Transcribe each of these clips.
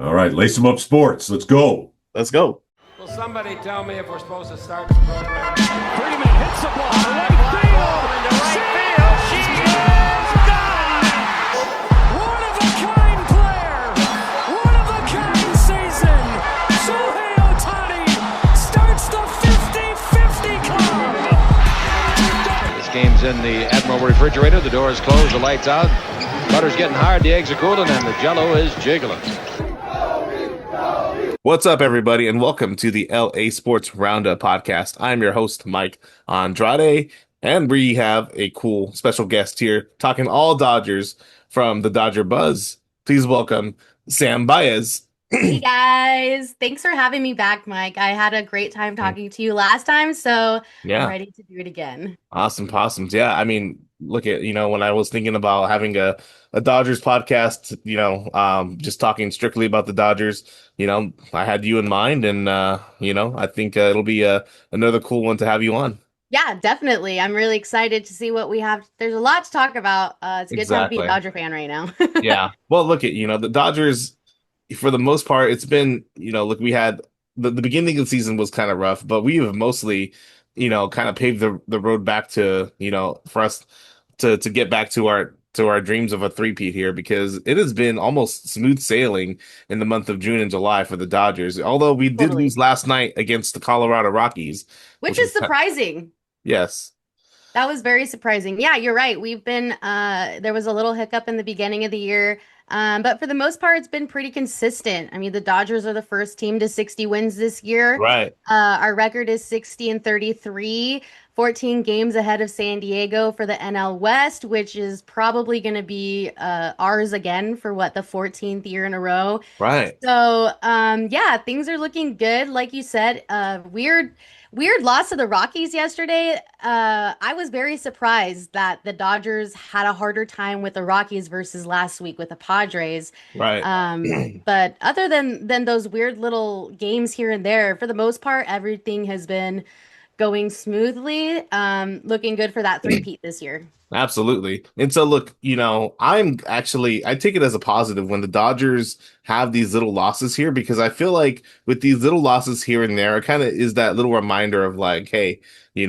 All right, lace them up, sports. Let's go. Let's go. Will somebody tell me if we're supposed to start the program? Freeman hits the ball to right field. Into right field. She is gone. One of a kind player. One of a kind season. Shohei Ohtani starts the 50-50 club. This game's in the Admiral refrigerator. The door is closed. The lights out. Butter's getting hard. The eggs are cooling, and the Jello is jiggling. What's up, everybody, and welcome to the LA Sports Roundup podcast. I'm your host, Mike Andrade, and we have a cool special guest here talking all Dodgers from the Dodger Buzz. Please welcome Sam Baez. Hey guys, thanks for having me back, Mike. I had a great time talking to you last time, so Yeah. I'm ready to do it again. Awesome possums. Yeah, I mean, look at, when I was thinking about having a Dodgers podcast, just talking strictly about the Dodgers, I had you in mind, and, I think it'll be another cool one to have you on. Yeah, definitely. I'm really excited to see what we have. There's a lot to talk about. It's a good time to be a Exactly. Dodger fan right now. Yeah. Well, look at, the Dodgers, for the most part, it's been, look, we had the beginning of the season was kind of rough, but we have mostly, kind of paved the road back to, for us to get back to our dreams of a three-peat here, because it has been almost smooth sailing in the month of June and July for the Dodgers. Although we did Totally. lose last night against the Colorado Rockies, Which is surprising. Yes. That was very surprising. Yeah, you're right. We've been there was a little hiccup in the beginning of the year. But for the most part, it's been pretty consistent. I mean, the Dodgers are the first team to 60 wins this year. Right. Our record is 60-33, 14 games ahead of San Diego for the NL West, which is probably going to be ours again for the 14th year in a row. Right. So, yeah, things are looking good. Like you said, weird loss to the Rockies yesterday. I was very surprised that the Dodgers had a harder time with the Rockies versus last week with the Padres. Right. But other than those weird little games here and there, for the most part, everything has been going smoothly. Looking good for that three-peat this year. Absolutely. And so, look, I take it as a positive when the Dodgers have these little losses here, because I feel like with these little losses here and there, it kind of is that little reminder of like, hey, you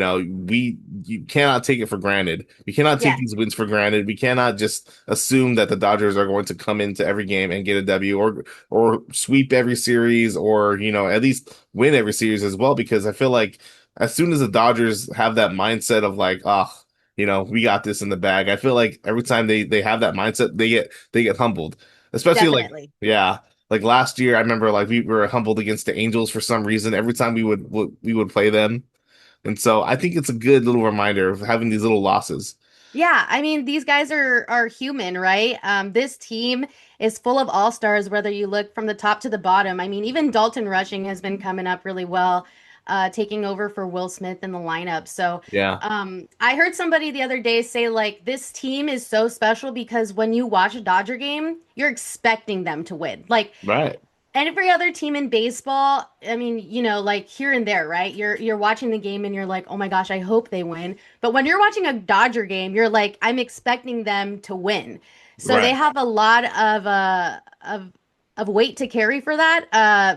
cannot take it for granted. We cannot take these wins for granted. We cannot just assume that the Dodgers are going to come into every game and get a W or sweep every series, or, at least win every series as well, because I feel like as soon as the Dodgers have that mindset of like, we got this in the bag, I feel like every time they have that mindset, they get humbled. Especially Definitely. like last year, I remember like we were humbled against the Angels for some reason every time we would play them. And so I think it's a good little reminder of having these little losses. Yeah, I mean, these guys are human, right? This team is full of all-stars, whether you look from the top to the bottom. I mean, even Dalton Rushing has been coming up really well, taking over for Will Smith in the lineup. So, Yeah. I heard somebody the other day say, like, this team is so special because when you watch a Dodger game, you're expecting them to win. Like, Right. every other team in baseball, I mean, like here and there, right? You're watching the game and you're like, "Oh my gosh, I hope they win." But when you're watching a Dodger game, you're like, "I'm expecting them to win." So Right. they have a lot of weight to carry for that.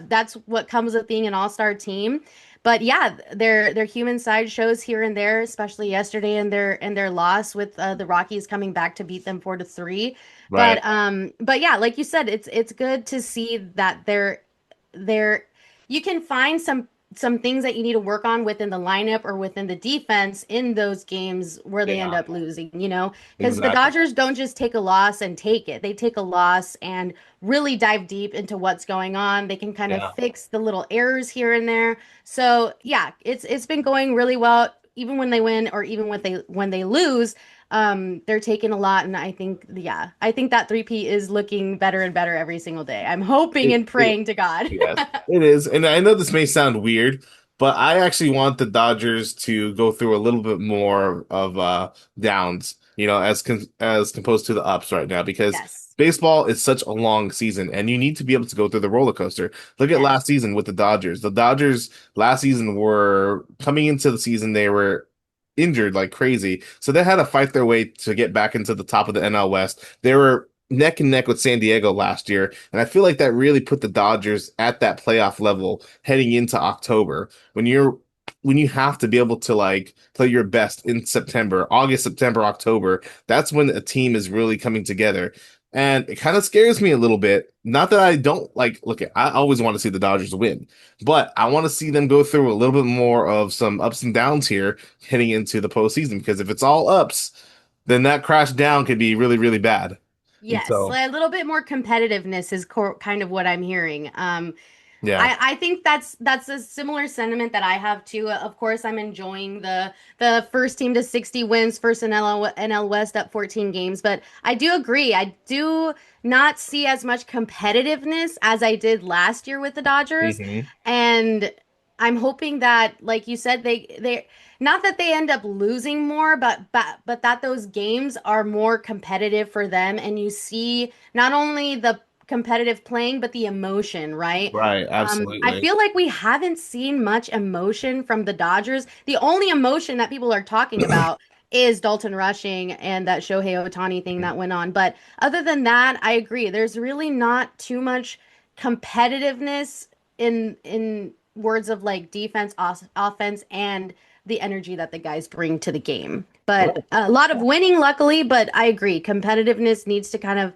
That's what comes with being an all-star team. But yeah, their human side shows here and there, especially yesterday in their loss with the Rockies coming back to beat them 4-3. Right. But yeah, like you said, it's good to see that they're you can find some things that you need to work on within the lineup or within the defense in those games where they end Yeah. up losing, because the Exactly. Dodgers don't just take a loss and take it. They take a loss and really dive deep into what's going on. They can kind Yeah. of fix the little errors here and there. So yeah, it's been going really well, even when they win or even when they lose. They're taking a lot, and I think that three-peat is looking better and better every single day. I'm hoping and praying to God. Yes, it is. And I know this may sound weird, but I actually want the Dodgers to go through a little bit more of downs, as composed to the ups right now, because Yes. baseball is such a long season and you need to be able to go through the roller coaster. Look at Yes. last season with the Dodgers. The Dodgers last season were coming into the season, they were injured like crazy. So they had to fight their way to get back into the top of the NL West. They were neck and neck with San Diego last year, and I feel like that really put the Dodgers at that playoff level heading into October when you have to be able to like play your best in September, August, September, October. That's when a team is really coming together. And it kind of scares me a little bit. Not that I don't like, look, I always want to see the Dodgers win, but I want to see them go through a little bit more of some ups and downs here heading into the postseason. Because if it's all ups, then that crash down could be really, really bad. And Yes, so, a little bit more competitiveness is kind of what I'm hearing. yeah. I think that's a similar sentiment that I have too. Of course, I'm enjoying the first team to 60 wins, first in NL West at 14 games, but I do agree. I do not see as much competitiveness as I did last year with the Dodgers, Hmm. and I'm hoping that, like you said, they not that they end up losing more, but that those games are more competitive for them, and you see not only the competitive playing, but the emotion, right? Right, I absolutely. feel like we haven't seen much emotion from the Dodgers. The only emotion that people are talking about is Dalton rushing and that Shohei Ohtani thing that went on. But other than that, I agree. There's really not too much competitiveness in words of like defense, offense, and the energy that the guys bring to the game. But Right. a lot of winning, luckily. But I agree, competitiveness needs to kind of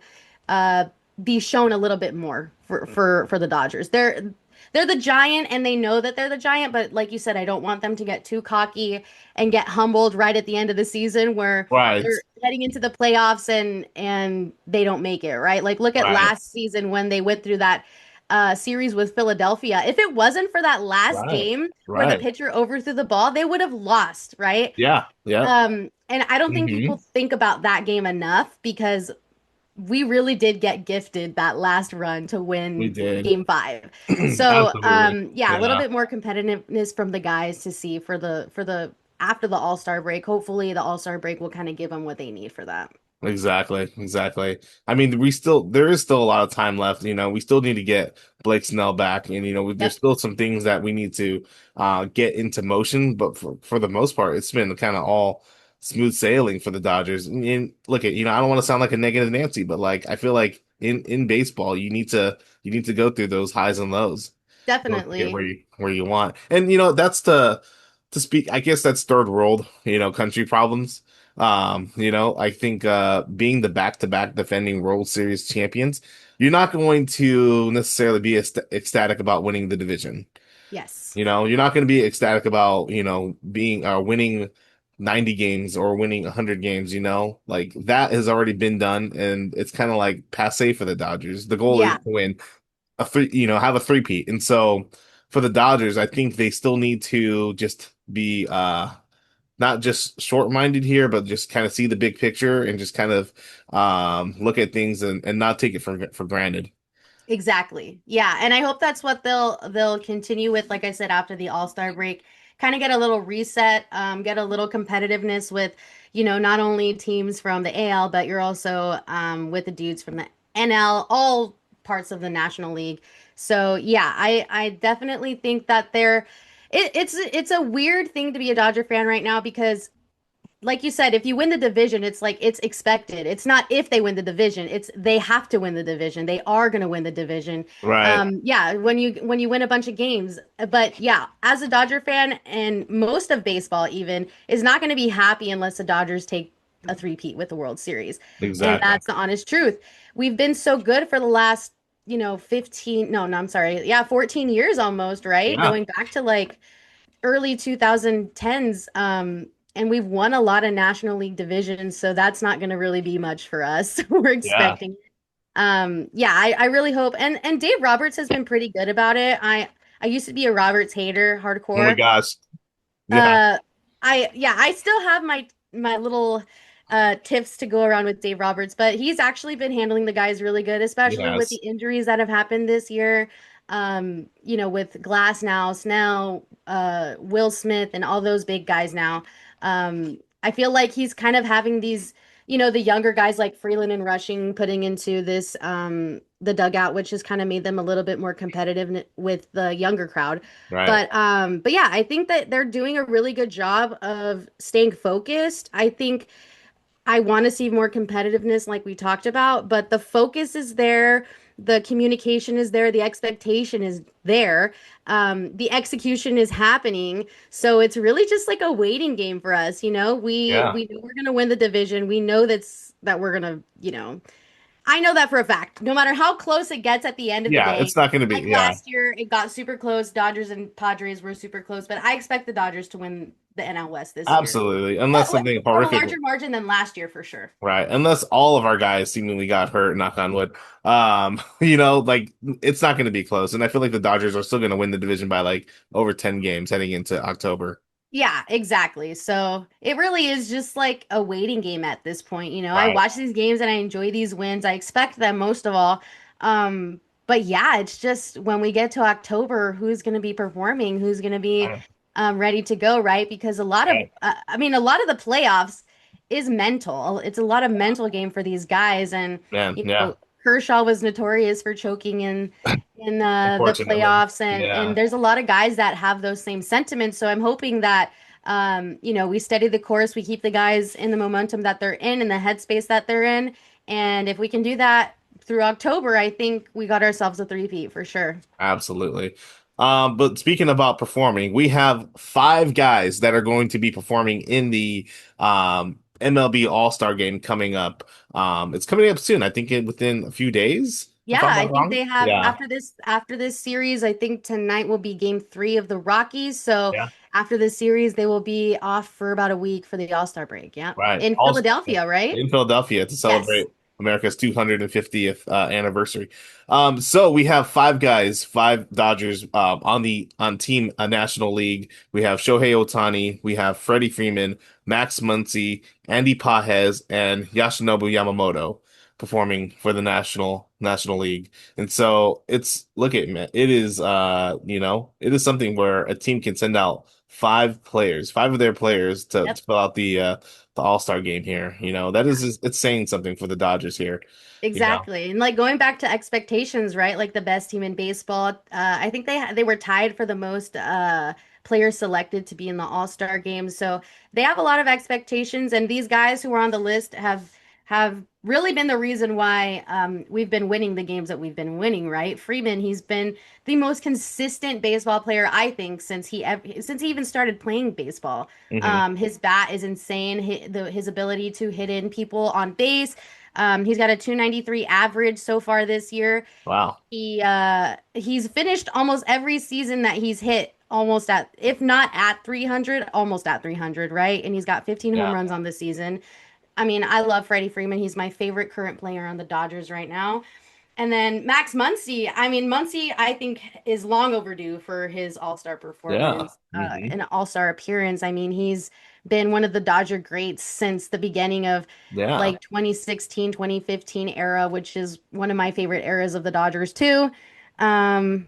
uh, be shown a little bit more for the Dodgers. They're the giant and they know that they're the giant, but like you said, I don't want them to get too cocky and get humbled right at the end of the season where Right, they're heading into the playoffs and they don't make it, right? Like look at right, last season when they went through that series with Philadelphia. If it wasn't for that last right, game where the right. pitcher overthrew the ball, they would have lost, right? Yeah, yeah. And I don't think Hmm. people think about that game enough because we really did get gifted that last run to We win did. game 5. So, Absolutely. yeah, a little Yeah. bit more competitiveness from the guys to see for the after the All-Star break. Hopefully, the All-Star break will kind of give them what they need for that. Exactly, exactly. I mean, there is still a lot of time left. We still need to get Blake Snell back, and there's Yep, still some things that we need to get into motion. But for the most part, it's been kind of all smooth sailing for the Dodgers. And look at, I don't want to sound like a negative Nancy, but like I feel like in baseball, you need to go through those highs and lows in order to get definitely. where you want. And that's to speak, I guess that's third world, country problems. I think being the back-to-back defending World Series champions, you're not going to necessarily be ecstatic about winning the division. Yes. You're not going to be ecstatic about, being winning 90 games or winning 100 games, like that has already been done and it's kind of like passé for the Dodgers. The goal is Yeah, to win have a three-peat. And so for the Dodgers, I think they still need to just be not just short-minded here, but just kind of see the big picture and just kind of look at things and not take it for granted. exactly. Yeah, and I hope that's what they'll continue with, like I said, after the All-Star break. Kind of get a little reset, get a little competitiveness with, not only teams from the AL, but you're also with the dudes from the NL, all parts of the National League. So yeah, I definitely think that it's a weird thing to be a Dodger fan right now because like you said, if you win the division, it's like it's expected. It's not if they win the division, it's they have to win the division. They are going to win the division. Right. Yeah, when you win a bunch of games. But yeah, as a Dodger fan and most of baseball even is not going to be happy unless the Dodgers take a three-peat with the World Series. And Exactly. that's the honest truth. We've been so good for the last, 15, no, I'm sorry. Yeah, 14 years almost, right? Yeah. Going back to like early 2010s, and we've won a lot of National League divisions, so that's not going to really be much for us. We're Yeah. expecting. Yeah, I really hope, and Dave Roberts has been pretty good about it. I used to be a Roberts hater, Oh my hardcore. gosh. Yeah. Uh, I still have my little tips to go around with Dave Roberts, but he's actually been handling the guys really good, especially with the Yes. injuries that have happened this year. With Glass now, Snell, Will Smith, and all those big guys now. I feel like he's kind of having these, the younger guys like Freeland and Rushing putting into this the dugout, which has kind of made them a little bit more competitive with the younger crowd. Right. But yeah, I think that they're doing a really good job of staying focused. I want to see more competitiveness like we talked about, but the focus is there, the communication is there, the expectation is there. The execution is happening. So it's really just like a waiting game for us, you know. Yeah. We know we're gonna win the division. We know that we're gonna, I know that for a fact. No matter how close it gets at the end of the Yeah, day, it's not going to be. like Yeah, last year, it got super close. Dodgers and Padres were super close, but I expect the Dodgers to win the NL West this year. absolutely. Unless something From a horrific. larger margin than last year for sure. Right. Unless all of our guys seemingly got hurt, knock on wood. Like it's not going to be close. And I feel like the Dodgers are still going to win the division by like over 10 games heading into October. Yeah, exactly. So it really is just like a waiting game at this point. You know, I Right. watch these games and I enjoy these wins. I expect them most of all. But yeah, it's just when we get to October, who's going to be performing, who's going to be Right. ready to go, right? Because Right. I mean, a lot of the playoffs is mental. It's a lot of mental game for these guys, and Man, yeah. Kershaw was notorious for choking in the Unfortunately. playoffs, and Yeah. there's a lot of guys that have those same sentiments. So I'm hoping that we steady the course, we keep the guys in the momentum that they're in the headspace that they're in, and if we can do that through October, I think we got ourselves a three-peat for sure. Absolutely. But speaking about performing, we have five guys that are going to be performing in the MLB All-Star game coming up. It's coming up soon. I think within a few days, if Yeah, I'm I not think wrong. they have Yeah. after this series, I think tonight will be game three of the Rockies. So Yeah. after this series, they will be off for about a week for the All-Star break. Yeah. Right. In Also Philadelphia, right? in Philadelphia to Yes. celebrate America's 250th anniversary. So we have five guys, five Dodgers on Team National League. We have Shohei Ohtani, we have Freddie Freeman, Max Muncy, Andy Pages, and Yoshinobu Yamamoto performing for the National League. And so it's look at man, it is it is something where a team can send out five of their players to Yep. fill out the All-Star game here. That is it's saying something for the Dodgers here. You know. Exactly. And like going back to expectations, right? Like the best team in baseball, I think they were tied for the most players selected to be in the All-Star game. So they have a lot of expectations, and these guys who are on the list have really been the reason why we've been winning the games that we've been winning, right? Freeman, he's been the most consistent baseball player, I think, since he even started playing baseball. Hmm. His bat is insane. His ability to hit in people on base. He's got a 293 average so far this year. Wow. He's finished almost every season that he's hit almost at, if not at 300, almost at 300, right? And he's got 15 home Yeah. runs on the season. I mean, I love Freddie Freeman. He's my favorite current player on the Dodgers right now. And then Max Muncy, I mean, Muncy, I think is long overdue for his All-Star Yeah. performance, Hmm. an All-Star appearance. I mean, he's been one of the Dodger greats since the beginning of Yeah. like 2016, 2015 era, which is one of my favorite eras of the Dodgers too. Um,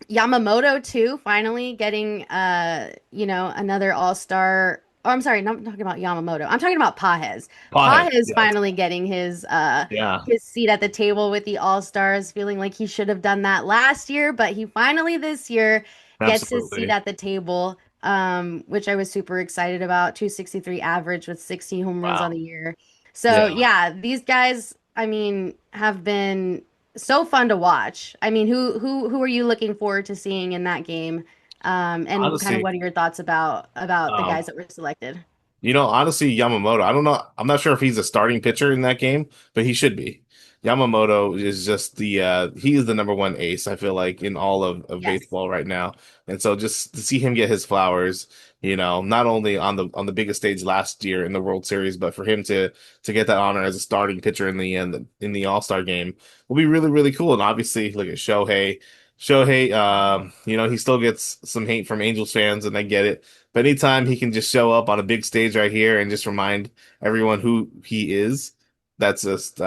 Yamamoto too, finally getting another all-star. Oh, I'm sorry, not talking about Yamamoto. I'm talking about Pages. Pothead. Pages Yes. finally getting Yeah. his seat at the table with the All-Stars, feeling like he should have done that last year, but he finally this year gets his seat Absolutely. at the table. Which I was super excited about. 263 average with 60 home runs on Wow. the year. So Yeah. yeah, these guys, I mean, have been so fun to watch. I mean, who are you looking forward to seeing in that game? And kind of Honestly, what are your thoughts about the um, guys that were selected? honestly, Yamamoto, I don't know. I'm not sure if he's a starting pitcher in that game, but he should be. Yamamoto is just he is the number one ace, I feel like, in all of Yes. baseball right now. And so just to see him get his flowers, not only on the biggest stage last year in the World Series, but for him to get that honor as a starting pitcher in the All-Star game will be really, really cool. And obviously, look at Shohei. Shohei, he still gets some hate from Angels fans, and I get it. But anytime he can just show up on a big stage right here and just remind everyone who he is, that's just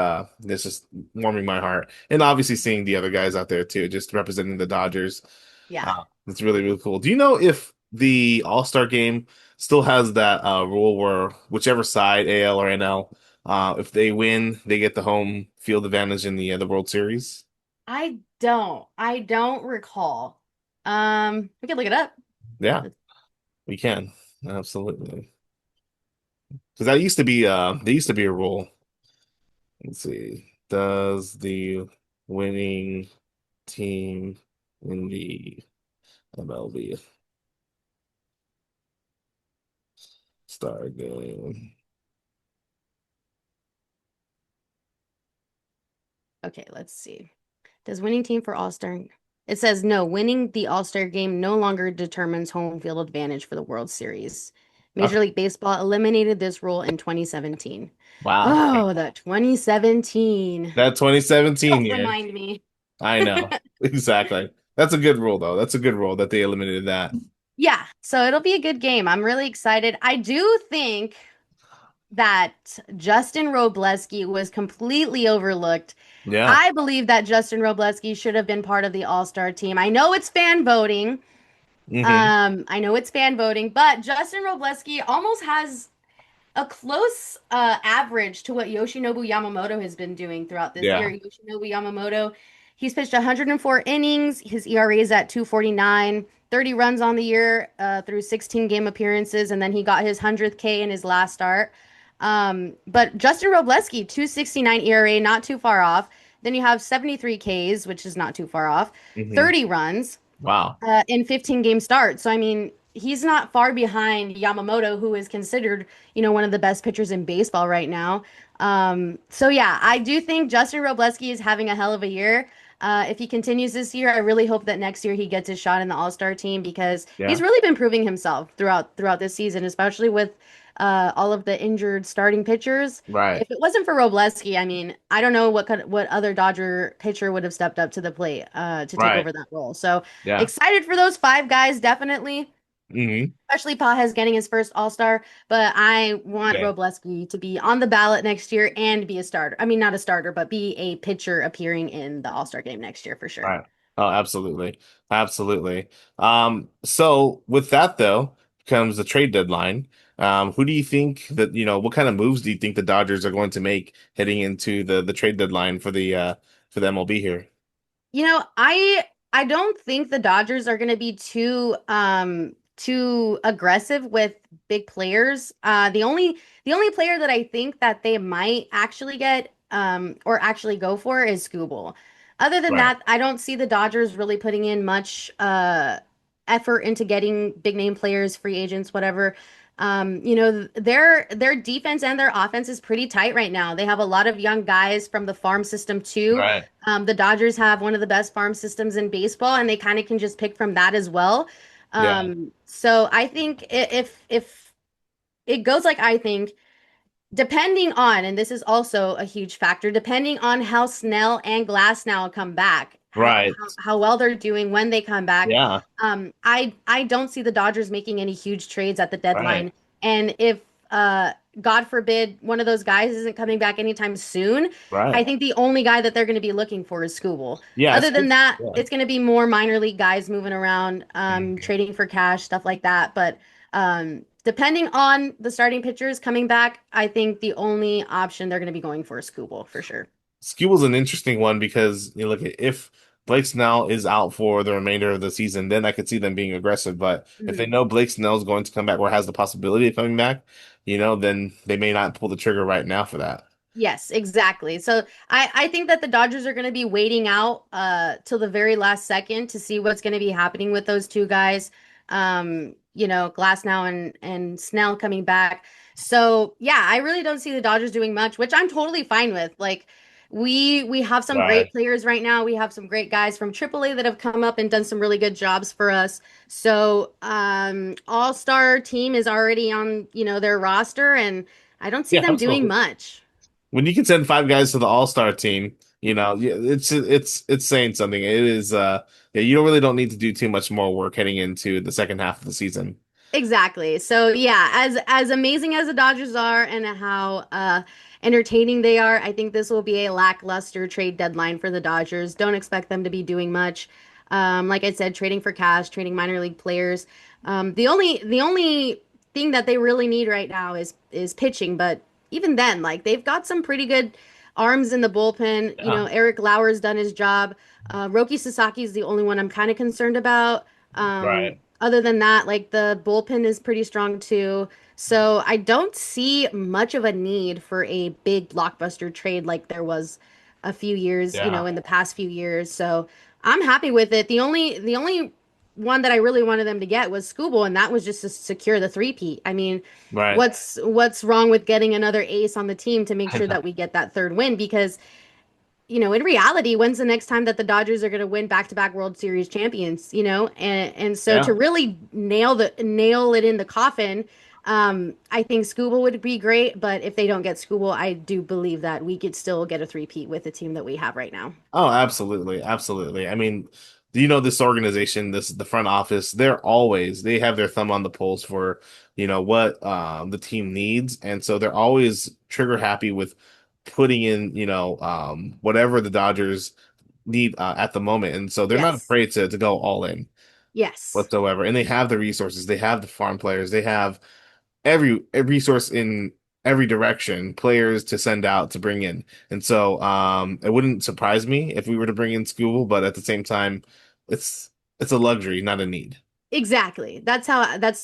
warming my heart. And obviously seeing the other guys out there too, just representing the Dodgers. Yeah. It's really, really cool. Do you know if the All-Star game still has that rule where whichever side, AL or NL, if they win, they get the home field advantage in the World Series? I don't recall. We can look it up. Yeah, we can. Absolutely. because there used to be a rule. Let's see. Does the winning team in the MLB Star game? Okay, let's see. Does winning team for All-Star? It says no, winning the All-Star game no longer determines home field advantage for the World Series. Okay. Major League Baseball eliminated this rule in 2017. Wow. Oh, the 2017. That 2017 Don't year. remind me. I know. Exactly. That's a good rule, though. That's a good rule that they eliminated that. Yeah, so it'll be a good game. I'm really excited. I do think that Justin Robleski was completely overlooked. Yeah. I believe that Justin Robleski should have been part of the All-Star team. I know it's fan voting. Hmm. I know it's fan voting, but Justin Robleski almost has a close average to what Yoshinobu Yamamoto has been doing throughout this year. Yeah. Yoshinobu Yamamoto, he's pitched 104 innings. His ERA is at 2.49, 30 runs on the year through 16 game appearances, and then he got his 100th K in his last start. But Justin Robleski, 2.69 ERA, not too far off. Then you have 73 Ks, which is not too far off, Hmm. 30 runs Wow. in 15 game starts. So, I mean, he's not far behind Yamamoto, who is considered, one of the best pitchers in baseball right now. So yeah, I do think Justin Robleski is having a hell of a year. If he continues this year, I really hope that next year he gets his shot in the All-Star team because he's Yeah. really been proving himself throughout this season, especially with all of the injured starting pitchers. Right. If it wasn't for Robleski, I mean, I don't know what other Dodger pitcher would have stepped up to the plate to take Right. over that role. So Yeah. excited for those five guys, definitely. Hmm. Especially Pages getting his first All-Star, but I want Yeah. Robleski to be on the ballot next year and be a starter. I mean, not a starter, but be a pitcher appearing in the All-Star game next year for sure. Right. Oh, absolutely. Absolutely. So with that though comes the trade deadline. Who do you think that, what kind of moves do you think the Dodgers are going to make heading into the trade deadline for the MLB here? I don't think the Dodgers are going to be too aggressive with big players. The only player that I think that they might actually get or actually go for is Scooble. Other than Right. that, I don't see the Dodgers really putting in much effort into getting big name players, free agents, whatever. Their defense and their offense is pretty tight right now. They have a lot of young guys from the farm system too. Right. The Dodgers have one of the best farm systems in baseball, and they kind of can just pick from that as well. Yeah. So I think if it goes like I think, depending on, and this is also a huge factor, depending on how Snell and Glass now come back, Right. how well they're doing when they come back. Yeah. I don't see the Dodgers making any huge trades at the Right. deadline. And if God forbid one of those guys isn't coming back anytime soon, I Right. think the only guy that they're going to be looking for is Scooble. Yeah. Other than that, Yeah. it's going to be more minor league guys moving around, Mhm. trading for cash, stuff like that. But depending on the starting pitchers coming back, I think the only option they're going to be going for is Scooble for sure. Skubal's an interesting one because look if Blake Snell is out for the remainder of the season, then I could see them being aggressive. But if they Mhm. know Blake Snell's going to come back or has the possibility of coming back, then they may not pull the trigger right now for that. Yes, exactly. So I think that the Dodgers are going to be waiting out till the very last second to see what's going to be happening with those two guys. Glass now and Snell coming back. So yeah, I really don't see the Dodgers doing much, which I'm totally fine with. Like we have some Right. great players right now. We have some great guys from AAA that have come up and done some really good jobs for us. So all-star team is already on, their roster, and I don't see Yeah, them doing absolutely. much. When you can send five guys to the All-Star team, yeah, it's saying something. It is yeah, you don't need to do too much more work heading into the second half of the season. Exactly. So yeah, as amazing as the Dodgers are and how entertaining they are, I think this will be a lackluster trade deadline for the Dodgers. Don't expect them to be doing much. Like I said, trading for cash, trading minor league players. The only thing that they really need right now is pitching, but even then, like they've got some pretty good arms in the bullpen. Yeah. Eric Lauer's done his job. Roki Sasaki is the only one I'm kind of concerned about. Right. Other than that, like the bullpen is pretty strong too. So I don't see much of a need for a big blockbuster trade like there was a few years, Yeah. in the past few years. So I'm happy with it. The only one that I really wanted them to get was Scooble, and that was just to secure the three-peat. I mean, Right. what's wrong with getting another ace on the team to make I sure know. that we get that third win? Because in reality, when's the next time that the Dodgers are going to win back-to-back World Series champions? And so to Yeah. really nail it in the coffin, I think Scooble would be great. But if they don't get Scooble, I do believe that we could still get a three-peat with the team that we have right now. Oh, absolutely. Absolutely. I mean, this organization, the front office, they have their thumb on the pulse for, what the team needs. And so they're always trigger happy with putting in, whatever the Dodgers need at the moment. And so they're not Yes. afraid to go all in Yes. whatsoever. And they have the resources, they have the farm players, they have every resource in every direction, players to send out to bring in. And so it wouldn't surprise me if we were to bring in Scooble, but at the same time, it's it's a luxury, not a need. Exactly. That's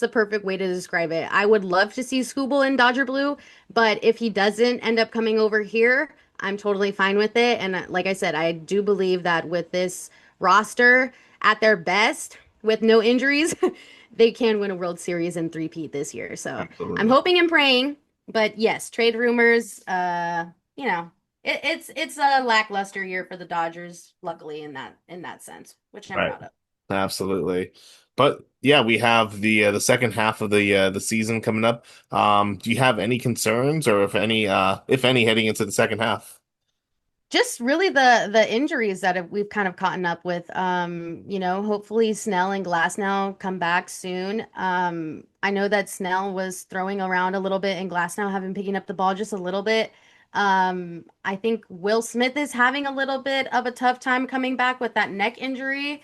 the perfect way to describe it. I would love to see Scooble in Dodger Blue, but if he doesn't end up coming over here, I'm totally fine with it. And like I said, I do believe that with this roster at their best, with no injuries, they can win a World Series and three-peat this year. So I'm Absolutely. hoping and praying. But yes, trade rumors, it's a lackluster year for the Dodgers, luckily in that sense, which I'm Right. proud of. Absolutely. But yeah, we have the second half of the season coming up. Do you have any concerns or if any heading into the second half? Just really the injuries that we've kind of caught up with. Hopefully Snell and Glasnow come back soon. I know that Snell was throwing around a little bit and Glasnow have been picking up the ball just a little bit. I think Will Smith is having a little bit of a tough time coming back with that neck injury.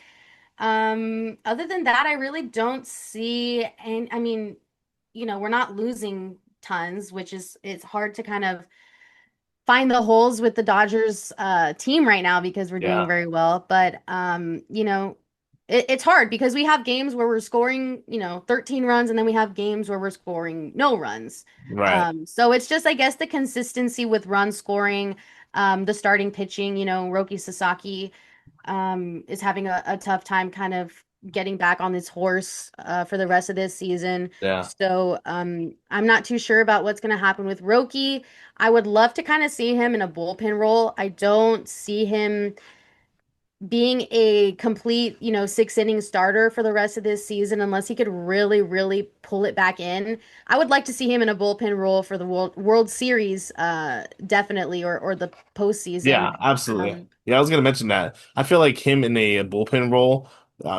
Other than that, I really don't see, and I mean, we're not losing tons, which is it's hard to kind of find the holes with the Dodgers team right now because we're doing Yeah. very well. But it's hard because we have games where we're scoring, 13 runs, and then we have games where we're scoring no runs. Right. So it's just, I guess, the consistency with run scoring, the starting pitching, Roki Sasaki is having a tough time kind of getting back on this horse for the rest of this season. Yeah. So I'm not too sure about what's going to happen with Roki. I would love to kind of see him in a bullpen role. I don't see him being a complete, 6 inning starter for the rest of this season unless he could really, really pull it back in. I would like to see him in a bullpen role for the World Series, definitely, or the postseason. Yeah, absolutely. Um, Yeah, I was gonna mention that. I feel like him in a bullpen role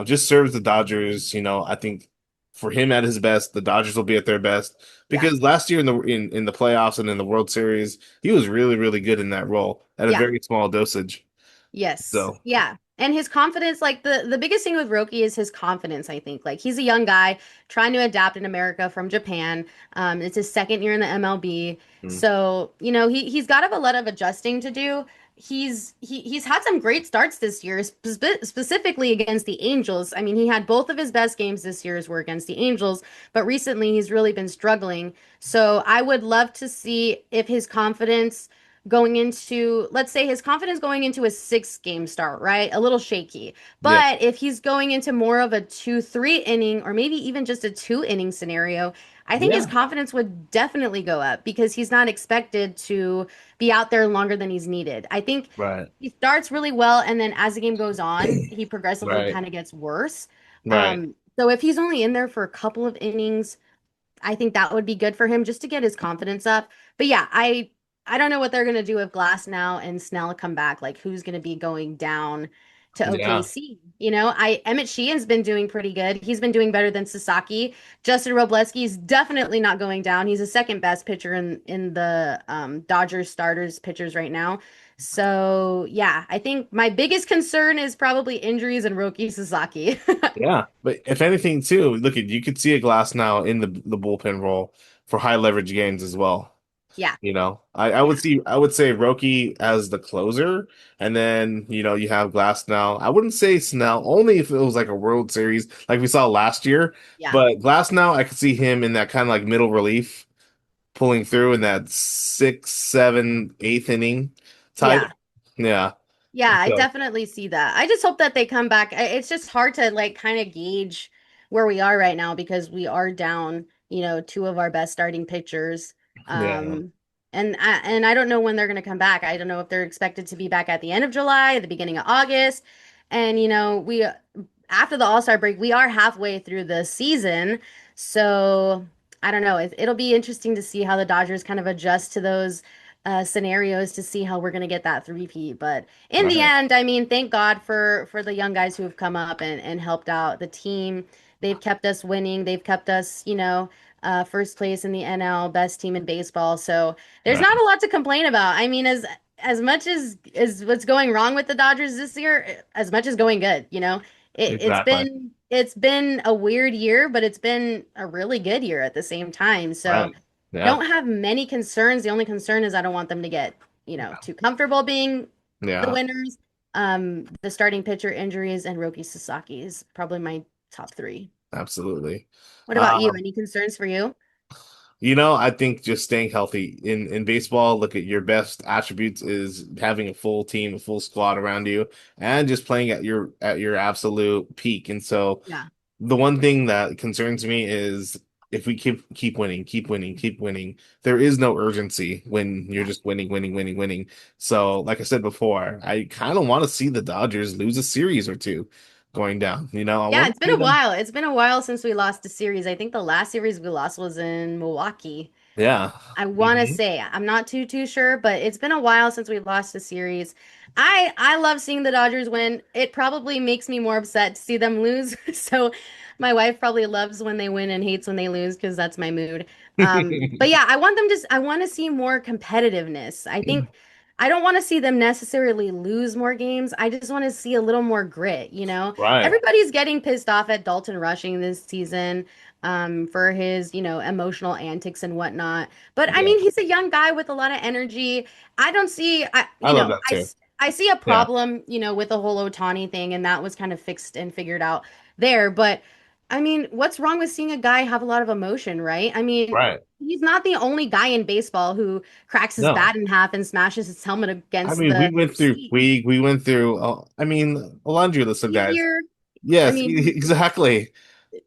just serves the Dodgers. I think for him at his best, the Dodgers will be at their best yeah. because last year in the playoffs and in the World Series, he was really really good in that role at a Yeah. very small dosage. Yes. So Yeah. And his confidence, like the biggest thing with Roki is his confidence, I think. Like he's a young guy trying to adapt in America from Japan. It's his second year in the MLB. mm, So, he's got a lot of adjusting to do. He's had some great starts this year, specifically against the Angels. I mean, he had both of his best games this year were against the Angels, but recently he's really been struggling. So I would love to see if his confidence going into, let's say his confidence going into a 6 game start, right? A little shaky. yeah, But if he's going into more of a 2, 3 inning, or maybe even just a 2 inning scenario, I think his yeah, confidence would definitely go up because he's not expected to be out there longer than he's needed. I think right, he starts really well, and then as the game goes on, he progressively right, kind of gets worse. right. So if he's only in there for a couple of innings, I think that would be good for him just to get his confidence up. But yeah, I don't know what they're gonna do if Glass now and Snell come back. Like who's gonna be going down to Yeah, OKC? I Emmett Sheehan's been doing pretty good. He's been doing better than Sasaki. Justin Robleski's definitely not going down. He's the second best pitcher in the Dodgers starters pitchers right now. So yeah, I think my biggest concern is probably injuries and Roki Sasaki. yeah. But if anything, too, look at you could see a Glass now in the bullpen role for high leverage games as well. Yeah. I would Yeah. see I would say Roki as the closer, and then you have Glass now. I wouldn't say Snell only if it was like a World Series like we saw last year, Yeah. but Glass now I could see him in that kind of like middle relief pulling through in that sixth, seven, eighth inning type. Yeah. Yeah. Yeah, I So definitely see that. I just hope that they come back. It's just hard to like kind of gauge where we are right now because we are down, two of our best starting pitchers. yeah. Um, and I don't know when they're going to come back. I don't know if they're expected to be back at the end of July, the beginning of August. And we after the All-Star break, we are halfway through the season. So I don't know. It'll be interesting to see how the Dodgers kind of adjust to those scenarios to see how we're going to get that three-peat. But in the Right. end, I mean, thank God for the young guys who have come up and helped out the team. They've kept us winning. They've kept us, first place in the NL, best team in baseball. So there's not Right. a lot to complain about. I mean, as much as what's going wrong with the Dodgers this year, as much as going good, it's Exactly. been a weird year, but it's been a really good year at the same time. So Right. Yeah. don't have many concerns. The only concern is I don't want them to get, too comfortable being the Yeah. winners. The starting pitcher injuries and Roki Sasaki is probably my top three. Absolutely. What about you? Um, Any concerns for you? I think just staying healthy in baseball, look at your best attributes is having a full team, a full squad around you, and just playing at your absolute peak. And so Yeah. the one thing that concerns me is if we keep winning, keep winning, keep winning, there is no urgency when you're Yeah. just winning, winning, winning, winning. So, like I said before, I kind of want to see the Dodgers lose a series or two going down. I Yeah, want it's to been see a them. while. It's been a while since we lost a series. I think the last series we lost was in Milwaukee. Yeah. I want to Hmm. say I'm not too sure, but it's been a while since we've lost a series. I love seeing the Dodgers win. It probably makes me more upset to see them lose. So my wife probably loves when they win and hates when they lose because that's my mood. But yeah, I want to see more competitiveness. I don't want to see them necessarily lose more games. I just want to see a little more grit. Right. Everybody's getting pissed off at Dalton Rushing this season for his, emotional antics and whatnot. But I Yeah. mean, he's a young guy with a lot of energy. I don't see, I love that too. I see a Yeah. problem, with the whole Otani thing, and that was kind of fixed and figured out there. But I mean, what's wrong with seeing a guy have a lot of emotion, right? I mean, Right. he's not the only guy in baseball who cracks his No. bat in half and smashes his helmet I against mean, the we went through seat. we went through I mean, a laundry list of guys. Meteor. I Yes, mean, exactly.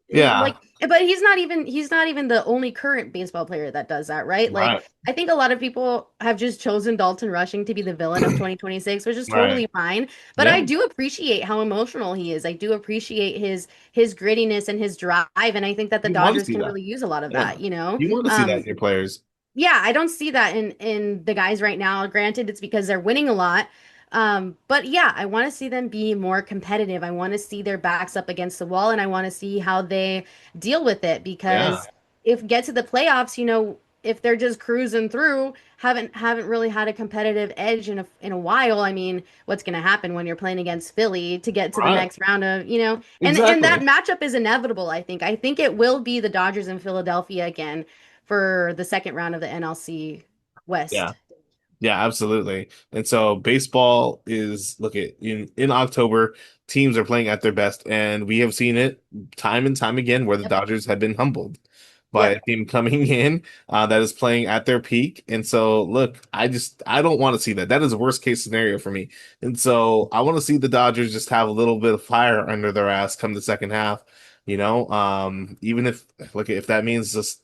Yeah. like but he's not even the only current baseball player that does that, right? Like Right. I think a lot of people have just chosen Dalton Rushing to be the villain of 2026, which is Right. totally fine, but I Yeah. do appreciate how emotional he is. I do appreciate his grittiness and his drive, and I think that the You want to Dodgers see can that. really use a lot of Yeah. that. You want to see that in your players. Yeah, I don't see that in the guys right now. Granted, it's because they're winning a lot. But yeah, I want to see them be more competitive. I want to see their backs up against the wall, and I want to see how they deal with it Yeah. because if get to the playoffs, if they're just cruising through, haven't really had a competitive edge in a while. I mean, what's going to happen when you're playing against Philly to get to the Right. next round and that Exactly. matchup is inevitable, I think. I think it will be the Dodgers in Philadelphia again for the second round of the NLC Yeah. West. Yeah, absolutely. And so baseball is look at in October, teams are playing at their best, and we have seen it time and time again where the Yep. Dodgers have been humbled by a Yep. team coming in that is playing at their peak. And so look, I don't want to see that. That is a worst case scenario for me. And so I want to see the Dodgers just have a little bit of fire under their ass come the second half. Even if that means just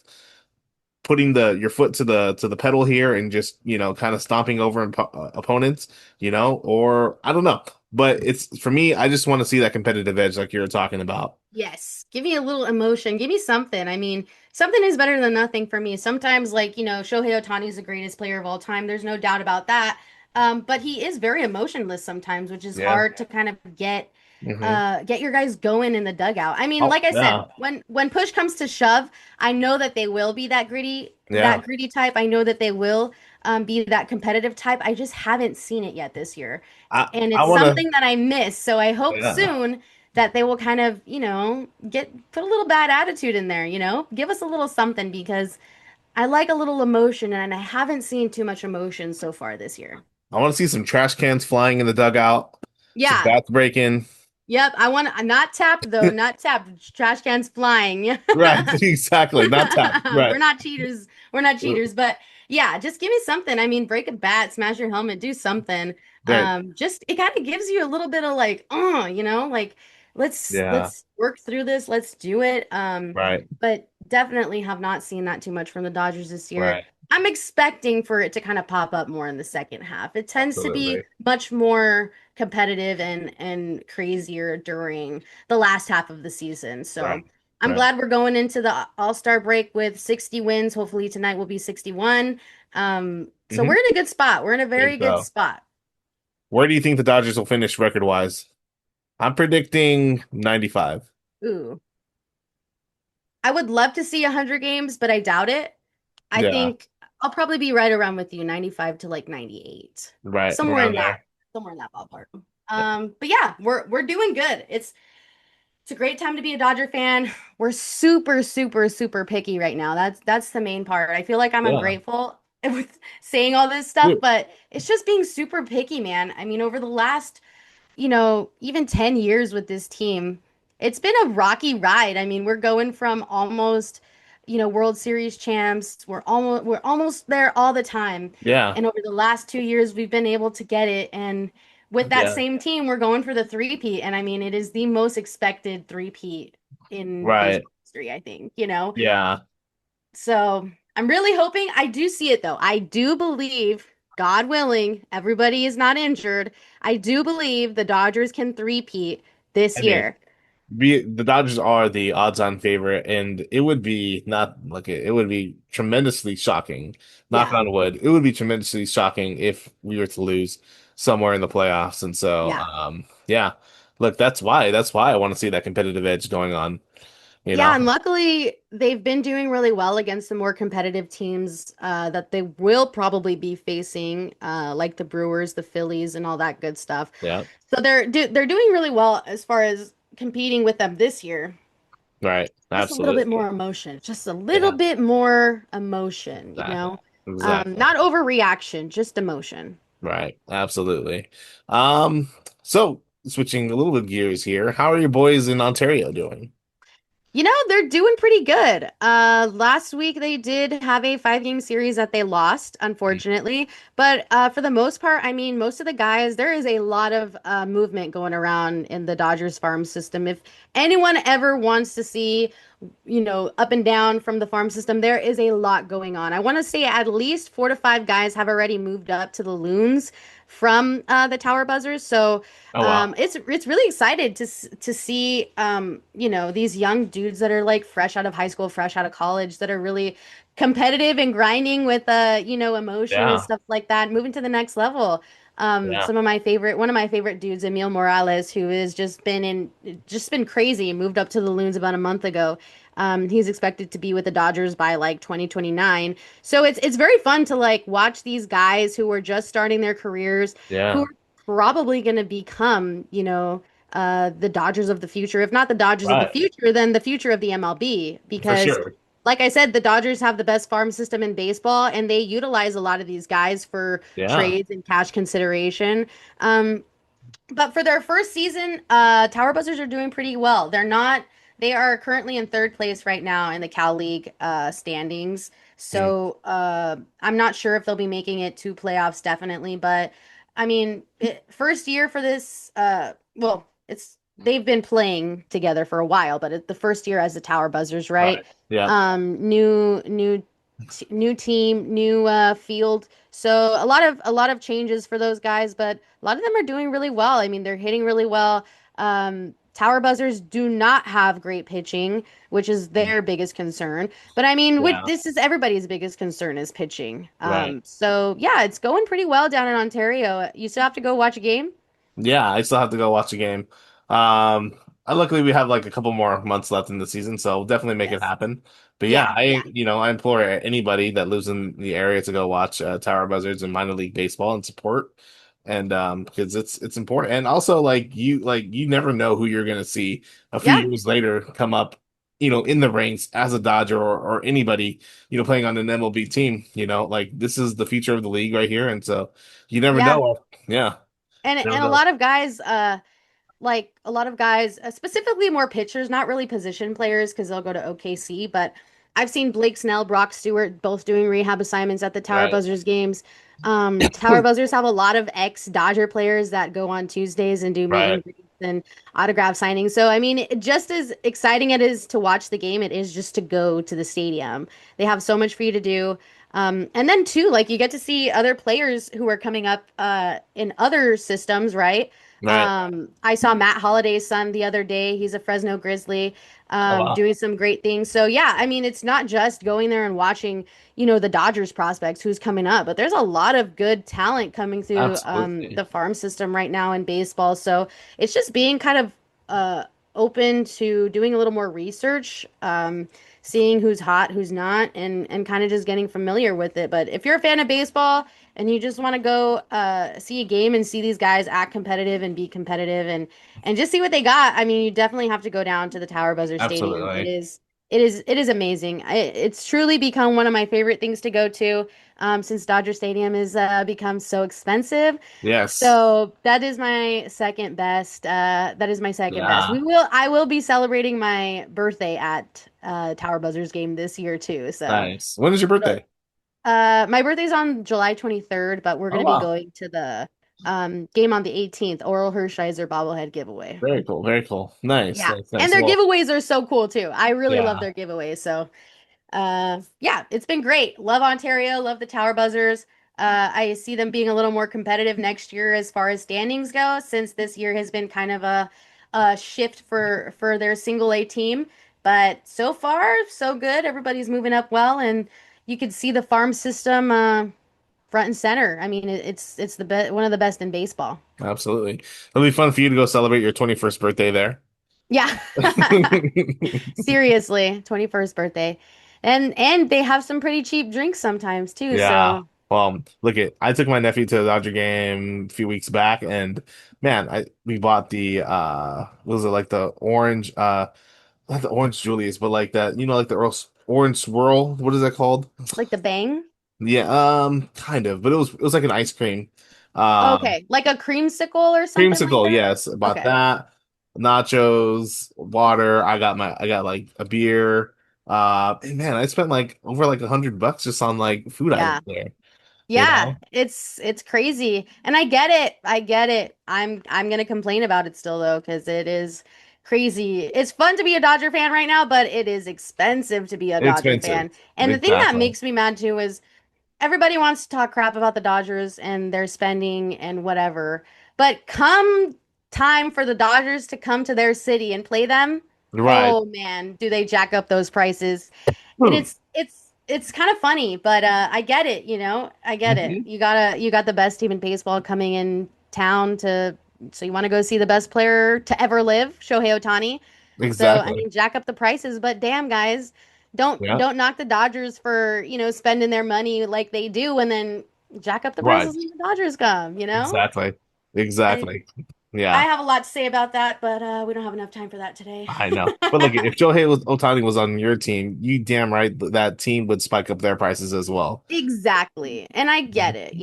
putting the your foot to the pedal here and just kind of stomping over opponents, or I don't know, but it's for me. I just want to see that competitive edge like you were talking about. Yes. Give me a little emotion. Give me something. I mean, something is better than nothing for me. Sometimes, like, Shohei Ohtani is the greatest player of all time. There's no doubt about that. But he is very emotionless sometimes, which is Yeah. hard to kind of Hmm. get your guys going in the dugout. I mean, Oh like I said, yeah. when push comes to shove, I know that they will be Yeah. that gritty type. I know that they will be that competitive type. I just haven't seen it yet this year. And I it's want to. something that I miss. So I hope Yeah. soon that they will kind of, get put a little bad attitude in there, give us a little something because I like a little emotion, and I haven't seen too much emotion so far this year. I want to see some trash cans flying in the dugout, some Yeah. bats breaking. Yep. I want not tapped though, not tapped. Trash cans flying. Right, exactly. Not tapped. We're Right. not cheaters. We're not cheaters, but yeah, just give me something. I mean, break a bat, smash your helmet, do something. Right. Just it kind of gives you a little bit of like, like Yeah. let's work through this, let's do it. Right. But definitely have not seen that too much from the Dodgers this year. Right. I'm expecting for it to kind of pop up more in the second half. It tends to be Absolutely. much more competitive and crazier during the last half of the season. So Right. I'm Right. glad we're going into the All-Star break with 60 wins. Hopefully tonight will be 61. So Hmm. we're in a good spot. We're in a Think very good so. spot. Where do you think the Dodgers will finish record-wise? I'm predicting 95. Ooh. I would love to see 100 games, but I doubt it. I Yeah. think I'll probably be right around with you, 95 to like 98. Right. Somewhere Around in that, there. somewhere in that ballpark. But yeah, we're doing good. It's a great time to be a Dodger fan. We're super, super, super picky right now. That's the main part. I feel like I'm Yeah. ungrateful with saying all this stuff, Dude. but it's just being super picky, man. I mean, over the last, even 10 years with this team, it's been a rocky ride. I mean, we're going from almost, World Series champs. We're almost there all the time. Yeah. And over the last 2 years, we've been able to get it. And with that Yeah. same team, we're going for the three-peat. And I mean, it is the most expected three-peat in Right. baseball history, I think. Yeah. So I'm really hoping I do see it though. I do believe, God willing, everybody is not injured. I do believe the Dodgers can three-peat this I mean, year. the Dodgers are the odds-on favorite, and it would be not like it would be tremendously shocking. Knock Yeah. on wood, it would be tremendously shocking if we were to lose somewhere in the playoffs. And so, Yeah. yeah, look, that's why I want to see that competitive edge going on. You Yeah, know, and luckily they've been doing really well against the more competitive teams that they will probably be facing, like the Brewers, the Phillies, and all that good stuff. yeah, So they're doing really well as far as competing with them this year. right, Just a little bit more absolutely, emotion, just a little yeah, bit more emotion, exactly, Not exactly, overreaction, just emotion. right, absolutely. Um, so switching a little bit gears here, how are your boys in Ontario doing? They're doing pretty good. Last week they did have a 5-game series that they lost, unfortunately. But for the most part, I mean, most of the guys, there is a lot of movement going around in the Dodgers farm system. If anyone ever wants to see, up and down from the farm system, there is a lot going on. I want to say at least 4 to 5 guys have already moved up to the Loons from the Tower Buzzers. So Oh wow, it's really excited to see these young dudes that are like fresh out of high school, fresh out of college, that are really competitive and grinding with emotion and yeah, stuff like that, moving to the next level. yeah, One of my favorite dudes, Emil Morales, who has just been crazy, moved up to the Loons about a month ago. He's expected to be with the Dodgers by like 2029. So it's very fun to like watch these guys who are just starting their careers, who yeah, are probably going to become, the Dodgers of the future. If not the Dodgers of the right, future, then the future of the MLB. for Because, sure, like I said, the Dodgers have the best farm system in baseball, and they utilize a lot of these guys for yeah, trades and cash consideration. Um, but for their first season, Tower Buzzers are doing pretty well. They are currently in third place right now in the Cal League standings. mm, So I'm not sure if they'll be making it to playoffs, definitely. But I mean, first year for this, well, they've been playing together for a while, but it's the first year as the Tower Buzzers, right? right, yeah, New team, new field. So a lot of changes for those guys, but a lot of them are doing really well. I mean, they're hitting really well. Tower Buzzers do not have great pitching, which is their biggest concern. But I mean, yeah, this is everybody's biggest concern is pitching. right. So yeah, it's going pretty well down in Ontario. You still have to go watch a game? Yeah, I still have to go watch the game. Um, luckily we have like a couple more months left in the season, so we'll definitely make it Yes. happen. But yeah, Yeah, yeah. I implore anybody that lives in the area to go watch Tower Buzzards and minor league baseball and support. And because it's important. And also like you never know who you're gonna see a few Yeah. years later come up in the ranks as a Dodger or anybody, playing on an MLB team, like this is the future of the league right here. And so you never Yeah. know. Yeah. Never And a know. lot of guys, like a lot of guys, specifically more pitchers, not really position players because they'll go to OKC, but I've seen Blake Snell, Brock Stewart both doing rehab assignments at the Tower Right. Buzzers games. Tower Buzzers have a lot of ex-Dodger players that go on Tuesdays and do meet Right. and greets and autograph signings. So, I mean, just as exciting it is to watch the game, it is just to go to the stadium. They have so much for you to do. And then too, like you get to see other players who are coming up in other systems, right? Right. I saw Matt Holliday's son the other day. He's a Fresno Grizzly, Oh, wow. doing some great things. So yeah, I mean, it's not just going there and watching, the Dodgers prospects who's coming up, but there's a lot of good talent coming through Absolutely. the farm system right now in baseball. So it's just being kind of open to doing a little more research, seeing who's hot, who's not, and kind of just getting familiar with it. But if you're a fan of baseball and you just want to go see a game and see these guys act competitive and be competitive and just see what they got, I mean, you definitely have to go down to the Tower Buzzer Stadium. Absolutely. It is amazing. It's truly become one of my favorite things to go to, since Dodger Stadium has become so expensive. Yes. So that is my second best. That is my second best. Yeah. I will be celebrating my birthday at Tower Buzzers game this year too. So Nice. When is your it'll- birthday? my birthday's on July 23rd, but we're Oh, gonna be wow. going to the game on the 18th, Oral Hershiser bobblehead giveaway. Very cool. Very cool. Nice. Yeah. Nice. And Nice. their Well, giveaways are so cool too. I really love yeah. their giveaways. So yeah, it's been great. Love Ontario, love the Tower Buzzers. I see them being a little more competitive next year as far as standings go, since this year has been kind of a shift for their single A team. But so far, so good. Everybody's moving up well, and you could see the farm system front and center. I mean, it's the best, one of the best in baseball. Absolutely. It'll be fun for you to go celebrate your 21st birthday there. Yeah. Seriously, 21st birthday. And they have some pretty cheap drinks sometimes too, Yeah. so Well, I took my nephew to the Dodger game a few weeks back, and man, I we bought the what was it, like the orange not the orange Julius, but like that, like the orange swirl. What is that called? like the Bang. Yeah, kind of, but it was like an ice cream. Um Okay, like a creamsicle or something like Creamsicle, that. yes, about Okay. that. Nachos, water. I got like a beer. And man, I spent like over like $100 just on like food items Yeah. there, you Yeah, know? it's crazy. And I get it. I get it. I'm gonna complain about it still though, because it is crazy. It's fun to be a Dodger fan right now, but it is expensive to be a It's Dodger expensive. fan. And the thing that Exactly. makes me mad too is everybody wants to talk crap about the Dodgers and their spending and whatever. But come time for the Dodgers to come to their city and play them, Right. oh man, do they jack up those prices. And Hmm. it's kind of funny, but I get it, I get it. Mhm. You got the best team in baseball coming in town to so you want to go see the best player to ever live, Shohei Ohtani. So, I Exactly. mean, jack up the prices, but damn, guys, don't Yeah. don't knock the Dodgers for, spending their money like they do and then jack up the Right. prices when the Dodgers come. Exactly. And Exactly. I Yeah. have a lot to say about that, but we don't have enough time for that today. I know. But look, if Otani was on your team, you damn right that team would spike up their prices as well. Exactly. And I get it.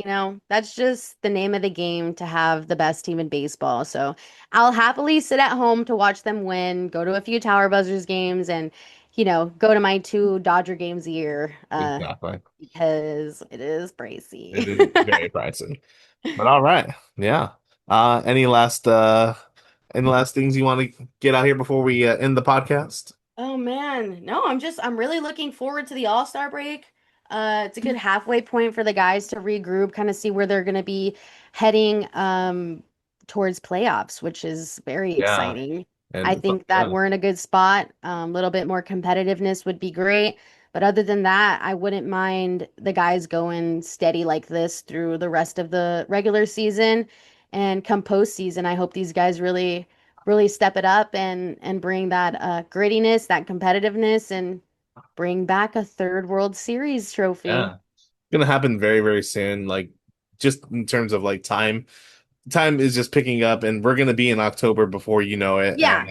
That's just the name of the game to have the best team in baseball. So I'll happily sit at home to watch them win, go to a few Tower Buzzers games, and, go to my two Dodger games a year, Exactly. because it is It pricey. is very pricey. But all right. Yeah. Any last things you want to get out here before we end the podcast? Oh man. No, I'm really looking forward to the All-Star break. It's a good halfway point for the guys to regroup, kind of see where they're going to be heading towards playoffs, which is very Yeah. exciting. I And think that yeah, we're in a good spot. A little bit more competitiveness would be great. But other than that, I wouldn't mind the guys going steady like this through the rest of the regular season. And come postseason, I hope these guys really step it up and bring that grittiness, that competitiveness, and bring back a third World Series trophy. yeah. It's gonna happen very, very soon. Like just in terms of like time is just picking up, and we're gonna be in October before you know it. Yeah,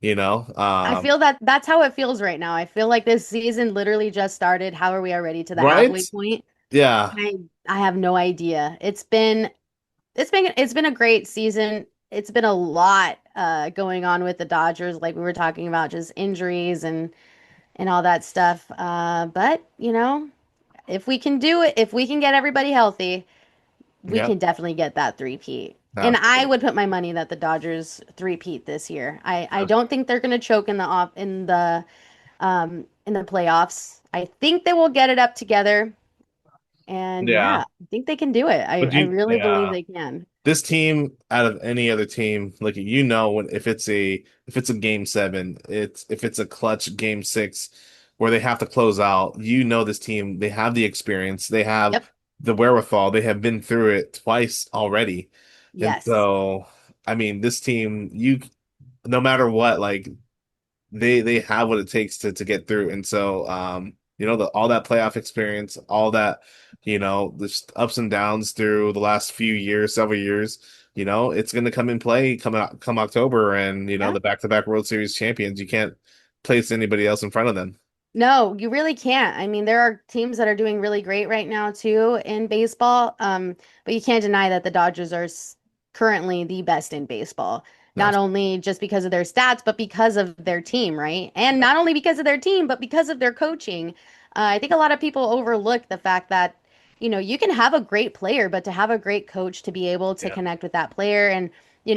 I Um, feel that that's how it feels right now. I feel like this season literally just started. How are we already to the right? halfway point? Yeah, I I have no idea. It's been a great season. It's been a lot going on with the Dodgers, like we were talking about, just injuries and all that stuff. But if we can do it, if we can get everybody healthy, we yep, can definitely get that three-peat. And I absolutely. would put my money that the Dodgers three-peat this year. I don't think they're going to choke in the playoffs. I think they will get it up together. And Yeah, yeah, I think they can do it. but I really believe yeah. they can. This team out of any other team, like when if it's a game seven, it's if it's a clutch game six where they have to close out, this team, they have the experience, they have Yep. the wherewithal, they have been through it twice already. And Yes. so, I mean, this team, no matter what, like they have what it takes to get through. And so all that playoff experience, all that, the ups and downs through the last few years, several years, it's gonna come in play come October and Yeah. the back-to-back World Series champions. You can't place anybody else in front of them. No, you really can't. I mean, there are teams that are doing really great right now too in baseball. But you can't deny that the Dodgers are currently the best in baseball. Not That's only just because of their stats, but because of their team, right? And not only because of their team, but because of their coaching. I think a lot of people overlook the fact that, you can have a great player, but to have a great coach to be able to yeah. connect with that player and,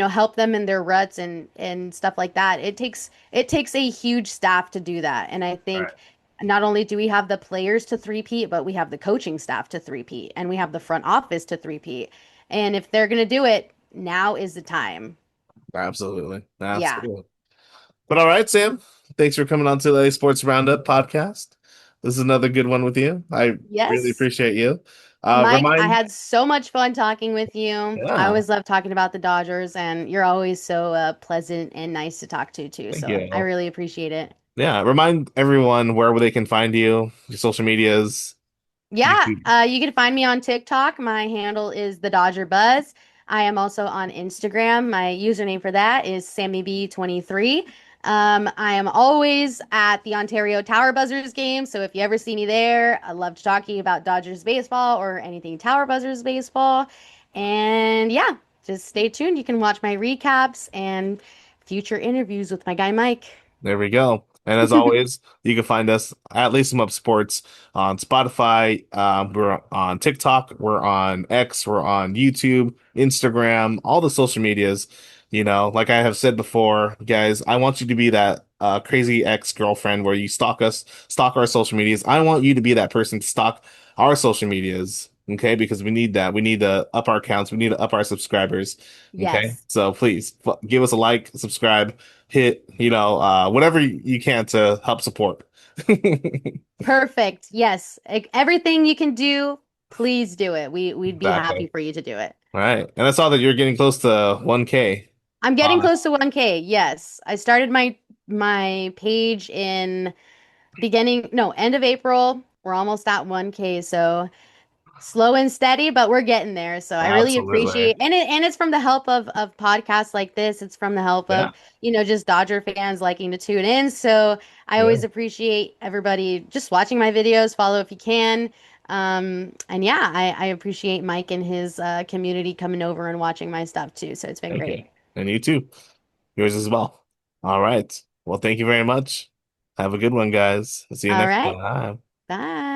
help them in their ruts and stuff like that. It takes a huge staff to do that. And I think Right. not only do we have the players to three-peat, but we have the coaching staff to three-peat, and we have the front office to three-peat. And if they're going to do it, now is the time. Absolutely. Yeah. Absolutely. But all right, Sam. Thanks for coming on to the Sports Roundup podcast. This is another good one with you. I really Yes. appreciate you. Mike, I Remind had so much fun talking with you. I Yeah, always love talking about the Dodgers, and you're always so pleasant and nice to talk to, too. thank So I you. really appreciate it. Yeah, remind everyone where they can find you, your social medias, Yeah, YouTube. you can find me on TikTok. My handle is the Dodger Buzz. I am also on Instagram. My username for that is SammyB23. I am always at the Ontario Tower Buzzers game, so if you ever see me there, I love talking about Dodgers baseball or anything Tower Buzzers baseball. And yeah, just stay tuned. You can watch my recaps and future interviews with my guy Mike. There we go. And as always, you can find us at Lace 'em Up Sports on Spotify. We're on TikTok. We're on X. We're on YouTube, Instagram, all the social medias. Like I have said before, guys, I want you to be that crazy ex-girlfriend where you stalk our social medias. I want you to be that person to stalk our social medias. Okay, because we need that. We need to up our counts. We need to up our subscribers. Okay, Yes. so please give us a like, subscribe, hit, whatever you can to help support. Perfect. Yes. Everything you can do, please do it. We'd be happy Exactly. for you to do it. All right. And I saw that you're getting close to 1K. I'm getting Uh, close to 1K. Yes. I started my page in end of April. We're almost at 1K, so slow and steady, but we're getting there. So I really Absolutely. appreciate and it's from the help of podcasts like this. It's from the help Yeah. of, just Dodger fans liking to tune in. So I Yeah. always appreciate everybody just watching my videos. Follow if you can. And yeah, I appreciate Mike and his community coming over and watching my stuff too. So it's been Thank you. great. And you too. Yours as well. All right. Well, thank you very much. Have a good one, guys. See you All next right. time. Bye.